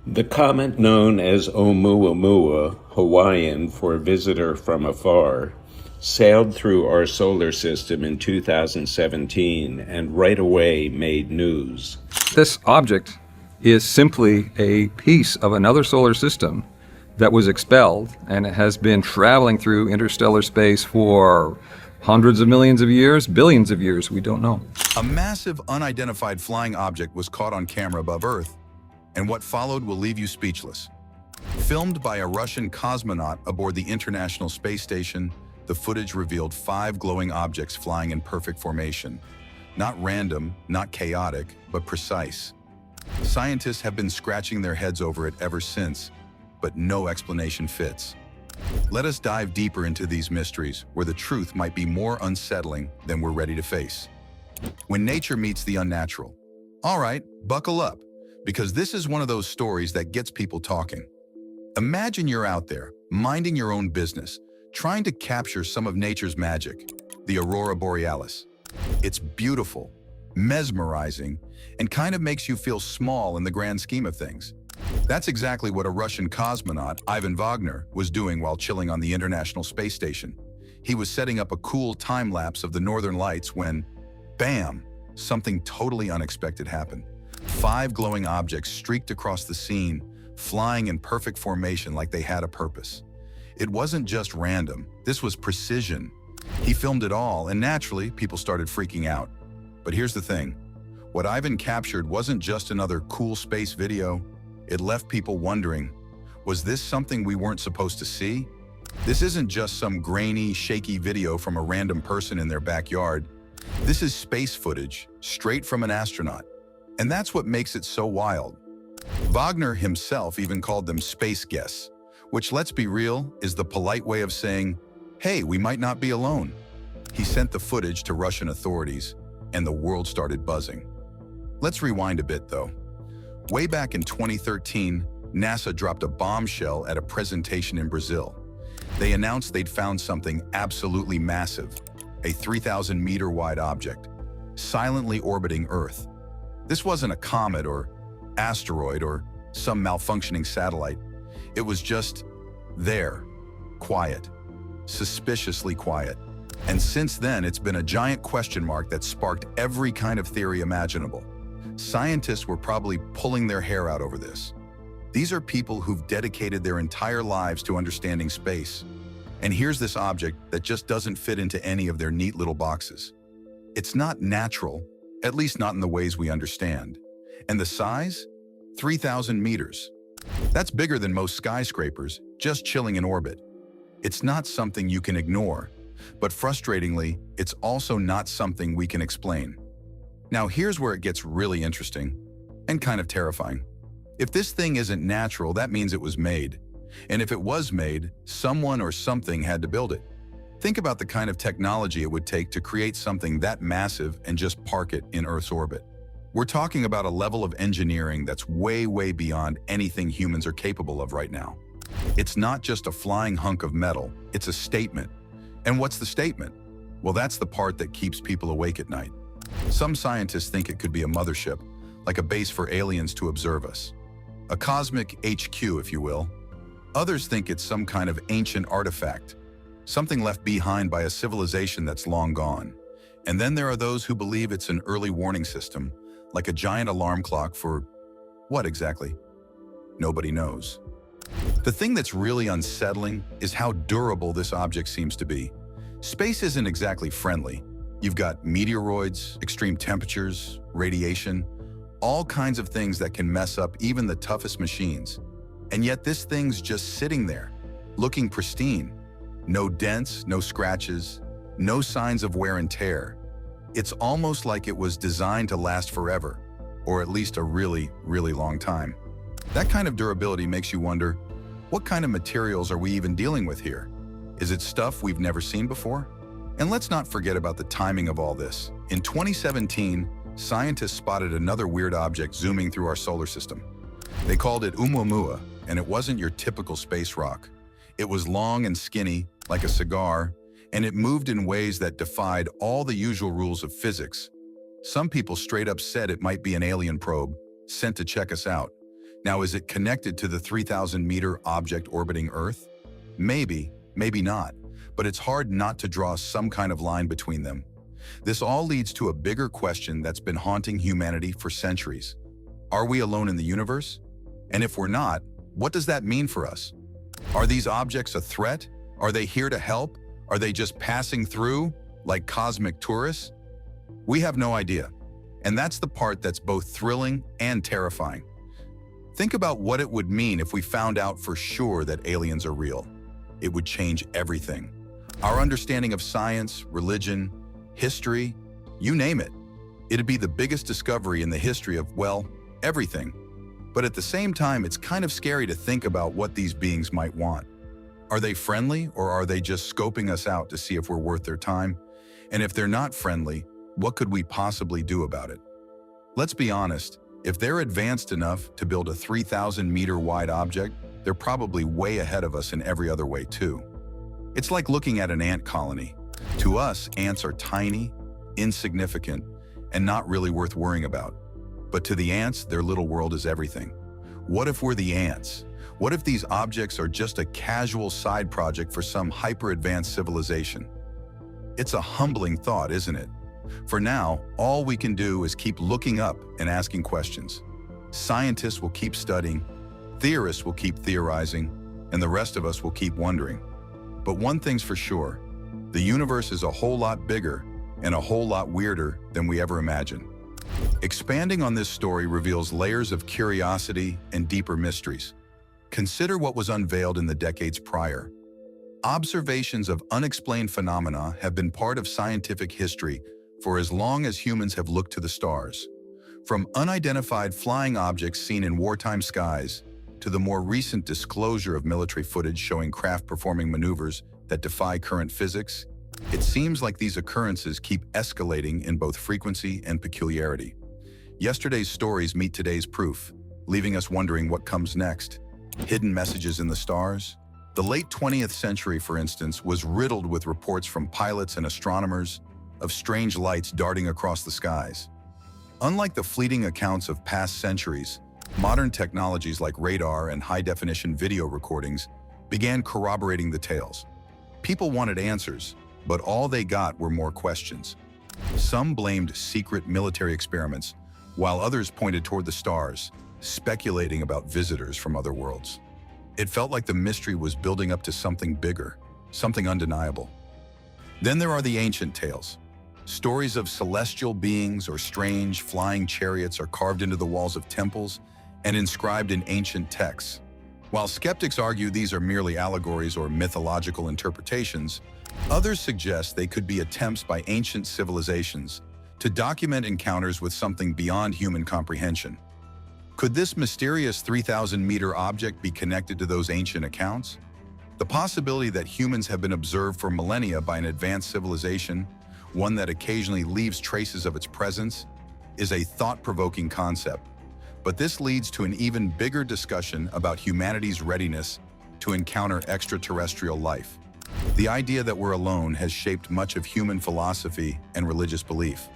The comet known as Oumuamua, Hawaiian for visitor from afar, sailed through our solar system in 2017 and right away made news. This object is simply a piece of another solar system that was expelled, and it has been traveling through interstellar space for hundreds of millions of years, billions of years, we don't know. A massive unidentified flying object was caught on camera above Earth, and what followed will leave you speechless. Filmed by a Russian cosmonaut aboard the International Space Station, the footage revealed 5 glowing objects flying in perfect formation. Not random, not chaotic, but precise. Scientists have been scratching their heads over it ever since, but no explanation fits. Let us dive deeper into these mysteries, where the truth might be more unsettling than we're ready to face. When nature meets the unnatural. All right, buckle up, because this is one of those stories that gets people talking. Imagine you're out there, minding your own business, trying to capture some of nature's magic, the Aurora Borealis. It's beautiful, mesmerizing, and kind of makes you feel small in the grand scheme of things. That's exactly what a Russian cosmonaut, Ivan Vagner, was doing while chilling on the International Space Station. He was setting up a cool time-lapse of the Northern Lights when, bam, something totally unexpected happened. 5 glowing objects streaked across the scene, flying in perfect formation like they had a purpose. It wasn't just random, this was precision. He filmed it all, and naturally, people started freaking out. But here's the thing. What Ivan captured wasn't just another cool space video. It left people wondering, was this something we weren't supposed to see? This isn't just some grainy, shaky video from a random person in their backyard. This is space footage, straight from an astronaut. And that's what makes it so wild. Vagner himself even called them space guests, which, let's be real, is the polite way of saying, hey, we might not be alone. He sent the footage to Russian authorities, and the world started buzzing. Let's rewind a bit, though. Way back in 2013, NASA dropped a bombshell at a presentation in Brazil. They announced they'd found something absolutely massive, a 3,000-meter-wide object, silently orbiting Earth. This wasn't a comet or asteroid or some malfunctioning satellite. It was just there, quiet, suspiciously quiet. And since then, it's been a giant question mark that sparked every kind of theory imaginable. Scientists were probably pulling their hair out over this. These are people who've dedicated their entire lives to understanding space. And here's this object that just doesn't fit into any of their neat little boxes. It's not natural, at least not in the ways we understand. And the size? 3,000 meters. That's bigger than most skyscrapers, just chilling in orbit. It's not something you can ignore, but frustratingly, it's also not something we can explain. Now here's where it gets really interesting and kind of terrifying. If this thing isn't natural, that means it was made. And if it was made, someone or something had to build it. Think about the kind of technology it would take to create something that massive and just park it in Earth's orbit. We're talking about a level of engineering that's way, way beyond anything humans are capable of right now. It's not just a flying hunk of metal, it's a statement. And what's the statement? Well, that's the part that keeps people awake at night. Some scientists think it could be a mothership, like a base for aliens to observe us. A cosmic HQ, if you will. Others think it's some kind of ancient artifact, something left behind by a civilization that's long gone. And then there are those who believe it's an early warning system, like a giant alarm clock for what exactly? Nobody knows. The thing that's really unsettling is how durable this object seems to be. Space isn't exactly friendly. You've got meteoroids, extreme temperatures, radiation, all kinds of things that can mess up even the toughest machines. And yet this thing's just sitting there, looking pristine. No dents, no scratches, no signs of wear and tear. It's almost like it was designed to last forever, or at least a really, really long time. That kind of durability makes you wonder, what kind of materials are we even dealing with here? Is it stuff we've never seen before? And let's not forget about the timing of all this. In 2017, scientists spotted another weird object zooming through our solar system. They called it Oumuamua, and it wasn't your typical space rock. It was long and skinny, like a cigar, and it moved in ways that defied all the usual rules of physics. Some people straight up said it might be an alien probe, sent to check us out. Now, is it connected to the 3,000-meter object orbiting Earth? Maybe, maybe not, but it's hard not to draw some kind of line between them. This all leads to a bigger question that's been haunting humanity for centuries. Are we alone in the universe? And if we're not, what does that mean for us? Are these objects a threat? Are they here to help? Are they just passing through, like cosmic tourists? We have no idea. And that's the part that's both thrilling and terrifying. Think about what it would mean if we found out for sure that aliens are real. It would change everything. Our understanding of science, religion, history, you name it. It'd be the biggest discovery in the history of, well, everything. But at the same time, it's kind of scary to think about what these beings might want. Are they friendly, or are they just scoping us out to see if we're worth their time? And if they're not friendly, what could we possibly do about it? Let's be honest, if they're advanced enough to build a 3,000-meter wide object, they're probably way ahead of us in every other way too. It's like looking at an ant colony. To us, ants are tiny, insignificant, and not really worth worrying about. But to the ants, their little world is everything. What if we're the ants? What if these objects are just a casual side project for some hyper-advanced civilization? It's a humbling thought, isn't it? For now, all we can do is keep looking up and asking questions. Scientists will keep studying, theorists will keep theorizing, and the rest of us will keep wondering. But one thing's for sure, the universe is a whole lot bigger and a whole lot weirder than we ever imagined. Expanding on this story reveals layers of curiosity and deeper mysteries. Consider what was unveiled in the decades prior. Observations of unexplained phenomena have been part of scientific history for as long as humans have looked to the stars. From unidentified flying objects seen in wartime skies to the more recent disclosure of military footage showing craft performing maneuvers that defy current physics, it seems like these occurrences keep escalating in both frequency and peculiarity. Yesterday's stories meet today's proof, leaving us wondering what comes next. Hidden messages in the stars? The late 20th century, for instance, was riddled with reports from pilots and astronomers of strange lights darting across the skies. Unlike the fleeting accounts of past centuries, modern technologies like radar and high-definition video recordings began corroborating the tales. People wanted answers, but all they got were more questions. Some blamed secret military experiments, while others pointed toward the stars, speculating about visitors from other worlds. It felt like the mystery was building up to something bigger, something undeniable. Then there are the ancient tales. Stories of celestial beings or strange flying chariots are carved into the walls of temples and inscribed in ancient texts. While skeptics argue these are merely allegories or mythological interpretations, others suggest they could be attempts by ancient civilizations to document encounters with something beyond human comprehension. Could this mysterious 3,000-meter object be connected to those ancient accounts? The possibility that humans have been observed for millennia by an advanced civilization, one that occasionally leaves traces of its presence, is a thought-provoking concept. But this leads to an even bigger discussion about humanity's readiness to encounter extraterrestrial life. The idea that we're alone has shaped much of human philosophy and religious belief.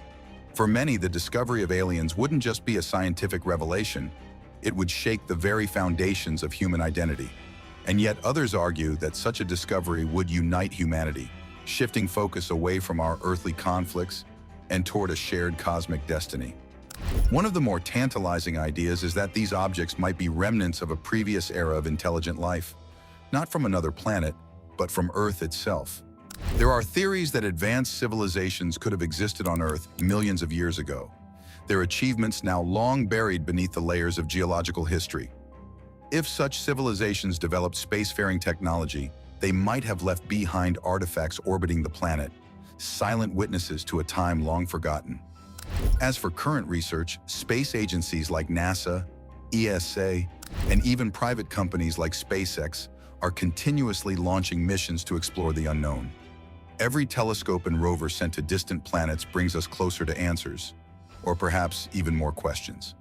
For many, the discovery of aliens wouldn't just be a scientific revelation, it would shake the very foundations of human identity. And yet others argue that such a discovery would unite humanity, shifting focus away from our earthly conflicts and toward a shared cosmic destiny. One of the more tantalizing ideas is that these objects might be remnants of a previous era of intelligent life, not from another planet, but from Earth itself. There are theories that advanced civilizations could have existed on Earth millions of years ago, their achievements now long buried beneath the layers of geological history. If such civilizations developed spacefaring technology, they might have left behind artifacts orbiting the planet, silent witnesses to a time long forgotten. As for current research, space agencies like NASA, ESA, and even private companies like SpaceX are continuously launching missions to explore the unknown. Every telescope and rover sent to distant planets brings us closer to answers, or perhaps even more questions.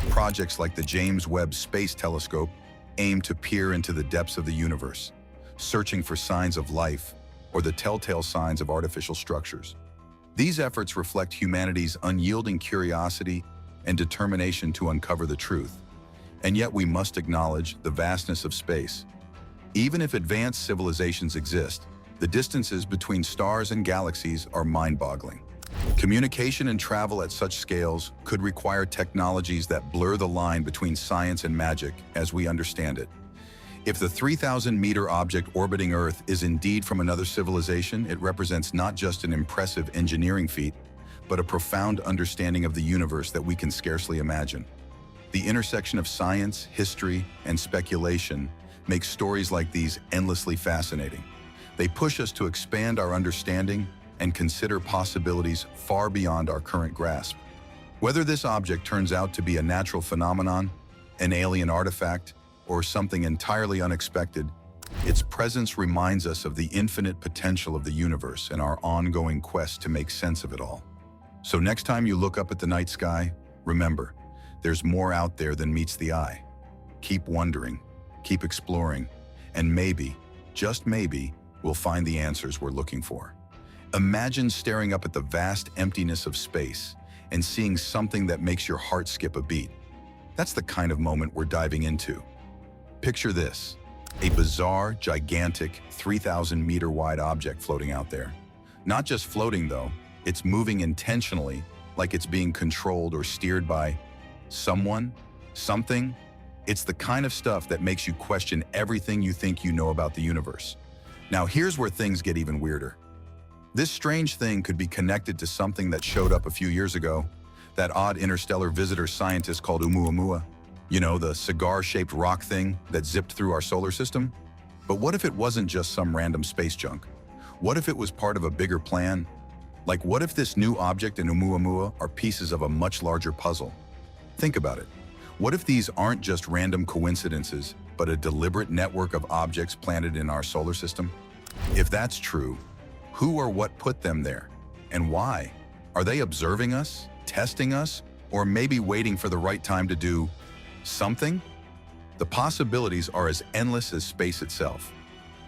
Projects like the James Webb Space Telescope aim to peer into the depths of the universe, searching for signs of life or the telltale signs of artificial structures. These efforts reflect humanity's unyielding curiosity and determination to uncover the truth. And yet we must acknowledge the vastness of space. Even if advanced civilizations exist, the distances between stars and galaxies are mind-boggling. Communication and travel at such scales could require technologies that blur the line between science and magic as we understand it. If the 3,000-meter object orbiting Earth is indeed from another civilization, it represents not just an impressive engineering feat, but a profound understanding of the universe that we can scarcely imagine. The intersection of science, history, and speculation makes stories like these endlessly fascinating. They push us to expand our understanding and consider possibilities far beyond our current grasp. Whether this object turns out to be a natural phenomenon, an alien artifact, or something entirely unexpected, its presence reminds us of the infinite potential of the universe and our ongoing quest to make sense of it all. So next time you look up at the night sky, remember, there's more out there than meets the eye. Keep wondering, keep exploring, and maybe, just maybe, we'll find the answers we're looking for. Imagine staring up at the vast emptiness of space and seeing something that makes your heart skip a beat. That's the kind of moment we're diving into. Picture this, a bizarre, gigantic, 3,000-meter wide object floating out there. Not just floating though, it's moving intentionally, like it's being controlled or steered by someone, something. It's the kind of stuff that makes you question everything you think you know about the universe. Now here's where things get even weirder. This strange thing could be connected to something that showed up a few years ago, that odd interstellar visitor scientists called Oumuamua. You know, the cigar-shaped rock thing that zipped through our solar system? But what if it wasn't just some random space junk? What if it was part of a bigger plan? Like, what if this new object and Oumuamua are pieces of a much larger puzzle? Think about it. What if these aren't just random coincidences, but a deliberate network of objects planted in our solar system? If that's true, who or what put them there? And why? Are they observing us, testing us, or maybe waiting for the right time to do something? The possibilities are as endless as space itself.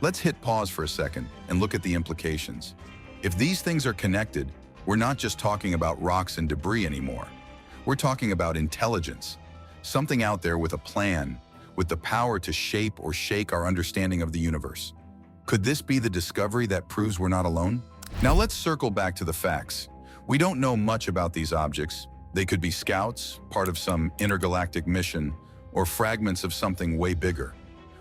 Let's hit pause for a second and look at the implications. If these things are connected, we're not just talking about rocks and debris anymore. We're talking about intelligence, something out there with a plan, with the power to shape or shake our understanding of the universe. Could this be the discovery that proves we're not alone? Now let's circle back to the facts. We don't know much about these objects. They could be scouts, part of some intergalactic mission, or fragments of something way bigger.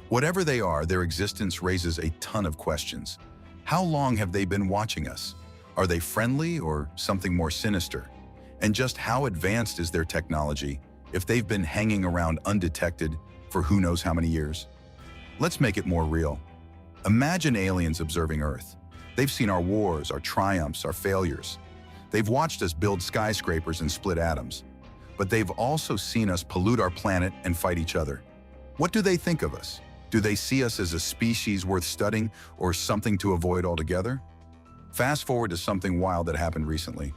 Whatever they are, their existence raises a ton of questions. How long have they been watching us? Are they friendly or something more sinister? And just how advanced is their technology if they've been hanging around undetected for who knows how many years? Let's make it more real. Imagine aliens observing Earth. They've seen our wars, our triumphs, our failures. They've watched us build skyscrapers and split atoms. But they've also seen us pollute our planet and fight each other. What do they think of us? Do they see us as a species worth studying or something to avoid altogether? Fast forward to something wild that happened recently.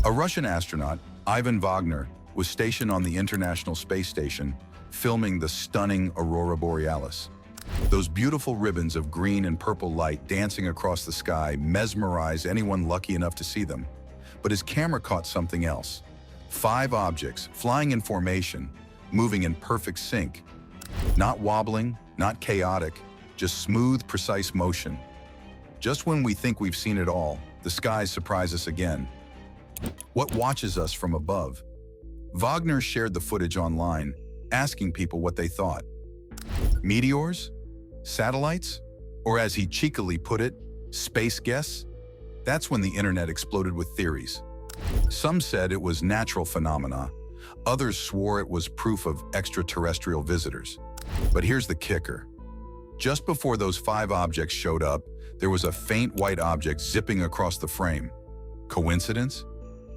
A Russian astronaut, Ivan Vagner, was stationed on the International Space Station, filming the stunning Aurora Borealis. Those beautiful ribbons of green and purple light dancing across the sky mesmerize anyone lucky enough to see them. But his camera caught something else. 5 objects, flying in formation, moving in perfect sync. Not wobbling, not chaotic, just smooth, precise motion. Just when we think we've seen it all, the skies surprise us again. What watches us from above? Vagner shared the footage online, asking people what they thought. Meteors? Satellites? Or as he cheekily put it, space guests? That's when the internet exploded with theories. Some said it was natural phenomena. Others swore it was proof of extraterrestrial visitors. But here's the kicker. Just before those 5 objects showed up, there was a faint white object zipping across the frame. Coincidence?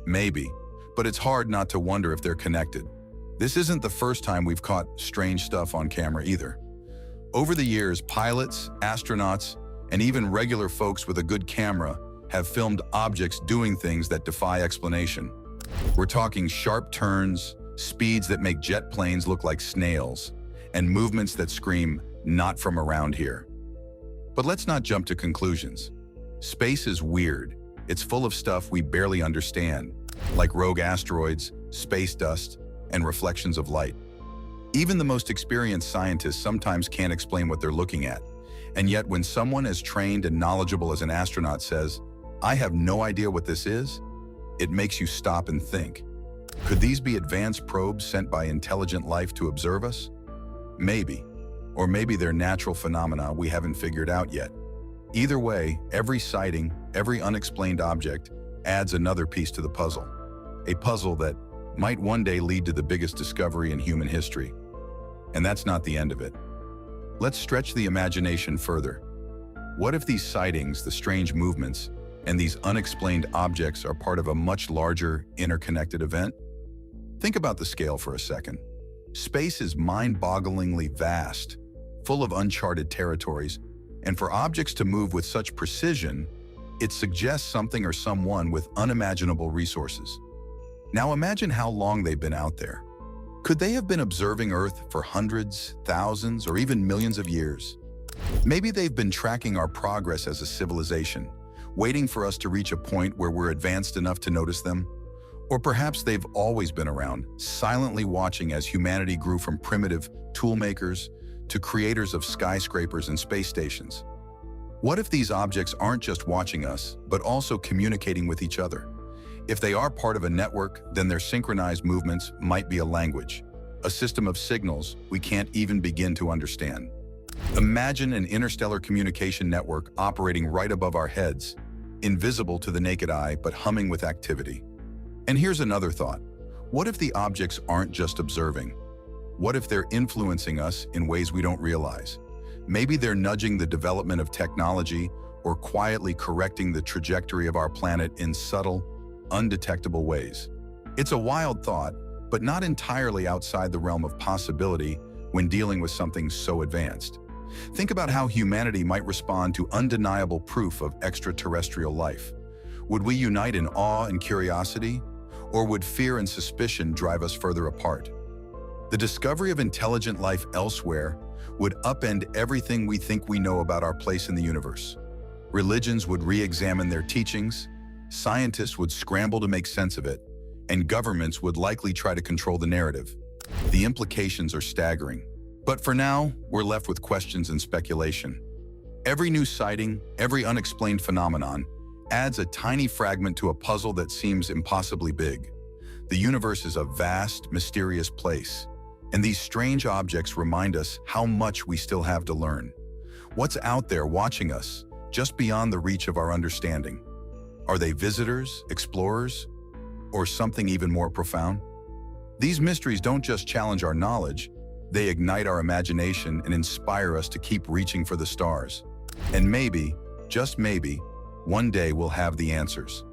Maybe, but it's hard not to wonder if they're connected. This isn't the first time we've caught strange stuff on camera either. Over the years, pilots, astronauts, and even regular folks with a good camera have filmed objects doing things that defy explanation. We're talking sharp turns, speeds that make jet planes look like snails, and movements that scream, "Not from around here." But let's not jump to conclusions. Space is weird. It's full of stuff we barely understand, like rogue asteroids, space dust, and reflections of light. Even the most experienced scientists sometimes can't explain what they're looking at. And yet when someone as trained and knowledgeable as an astronaut says, "I have no idea what this is," it makes you stop and think. Could these be advanced probes sent by intelligent life to observe us? Maybe. Or maybe they're natural phenomena we haven't figured out yet. Either way, every sighting, every unexplained object adds another piece to the puzzle. A puzzle that might one day lead to the biggest discovery in human history. And that's not the end of it. Let's stretch the imagination further. What if these sightings, the strange movements, and these unexplained objects are part of a much larger, interconnected event? Think about the scale for a second. Space is mind-bogglingly vast, full of uncharted territories, and for objects to move with such precision, it suggests something or someone with unimaginable resources. Now imagine how long they've been out there. Could they have been observing Earth for hundreds, thousands, or even millions of years? Maybe they've been tracking our progress as a civilization, waiting for us to reach a point where we're advanced enough to notice them. Or perhaps they've always been around, silently watching as humanity grew from primitive toolmakers to creators of skyscrapers and space stations. What if these objects aren't just watching us, but also communicating with each other? If they are part of a network, then their synchronized movements might be a language, a system of signals we can't even begin to understand. Imagine an interstellar communication network operating right above our heads, invisible to the naked eye, but humming with activity. And here's another thought. What if the objects aren't just observing? What if they're influencing us in ways we don't realize? Maybe they're nudging the development of technology or quietly correcting the trajectory of our planet in subtle, undetectable ways. It's a wild thought, but not entirely outside the realm of possibility when dealing with something so advanced. Think about how humanity might respond to undeniable proof of extraterrestrial life. Would we unite in awe and curiosity, or would fear and suspicion drive us further apart? The discovery of intelligent life elsewhere would upend everything we think we know about our place in the universe. Religions would re-examine their teachings, scientists would scramble to make sense of it, and governments would likely try to control the narrative. The implications are staggering. But for now, we're left with questions and speculation. Every new sighting, every unexplained phenomenon, adds a tiny fragment to a puzzle that seems impossibly big. The universe is a vast, mysterious place, and these strange objects remind us how much we still have to learn. What's out there watching us, just beyond the reach of our understanding? Are they visitors, explorers, or something even more profound? These mysteries don't just challenge our knowledge, they ignite our imagination and inspire us to keep reaching for the stars. And maybe, just maybe, one day we'll have the answers.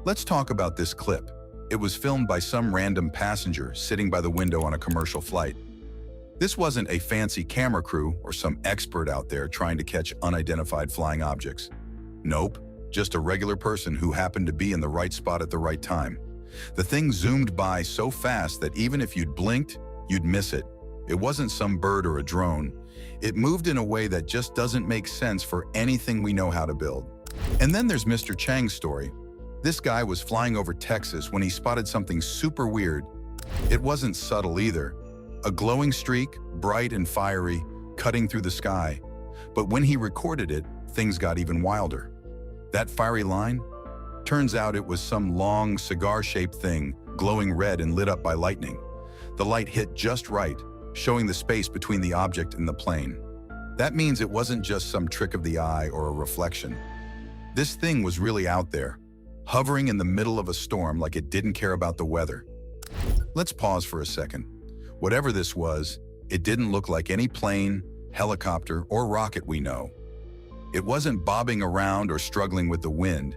Let's talk about this clip. It was filmed by some random passenger sitting by the window on a commercial flight. This wasn't a fancy camera crew or some expert out there trying to catch unidentified flying objects. Nope, just a regular person who happened to be in the right spot at the right time. The thing zoomed by so fast that even if you'd blinked, you'd miss it. It wasn't some bird or a drone. It moved in a way that just doesn't make sense for anything we know how to build. And then there's Mr. Chang's story. This guy was flying over Texas when he spotted something super weird. It wasn't subtle either. A glowing streak, bright and fiery, cutting through the sky. But when he recorded it, things got even wilder. That fiery line? Turns out it was some long, cigar-shaped thing, glowing red and lit up by lightning. The light hit just right, showing the space between the object and the plane. That means it wasn't just some trick of the eye or a reflection. This thing was really out there, hovering in the middle of a storm like it didn't care about the weather. Let's pause for a second. Whatever this was, it didn't look like any plane, helicopter, or rocket we know. It wasn't bobbing around or struggling with the wind.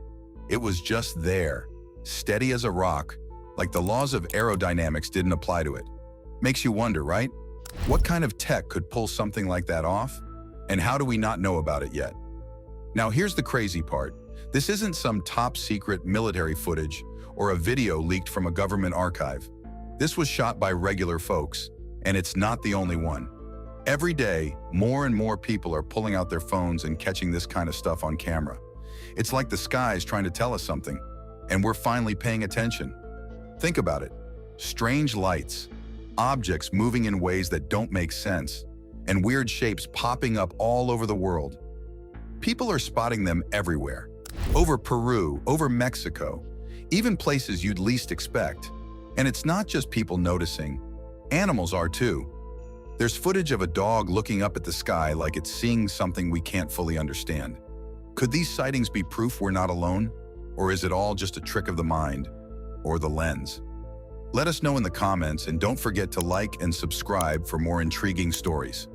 It was just there, steady as a rock, like the laws of aerodynamics didn't apply to it. Makes you wonder, right? What kind of tech could pull something like that off? And how do we not know about it yet? Now here's the crazy part. This isn't some top-secret military footage or a video leaked from a government archive. This was shot by regular folks, and it's not the only one. Every day, more and more people are pulling out their phones and catching this kind of stuff on camera. It's like the sky's trying to tell us something, and we're finally paying attention. Think about it. Strange lights, objects moving in ways that don't make sense, and weird shapes popping up all over the world. People are spotting them everywhere. Over Peru, over Mexico, even places you'd least expect. And it's not just people noticing. Animals are too. There's footage of a dog looking up at the sky like it's seeing something we can't fully understand. Could these sightings be proof we're not alone? Or is it all just a trick of the mind or the lens? Let us know in the comments, and don't forget to like and subscribe for more intriguing stories.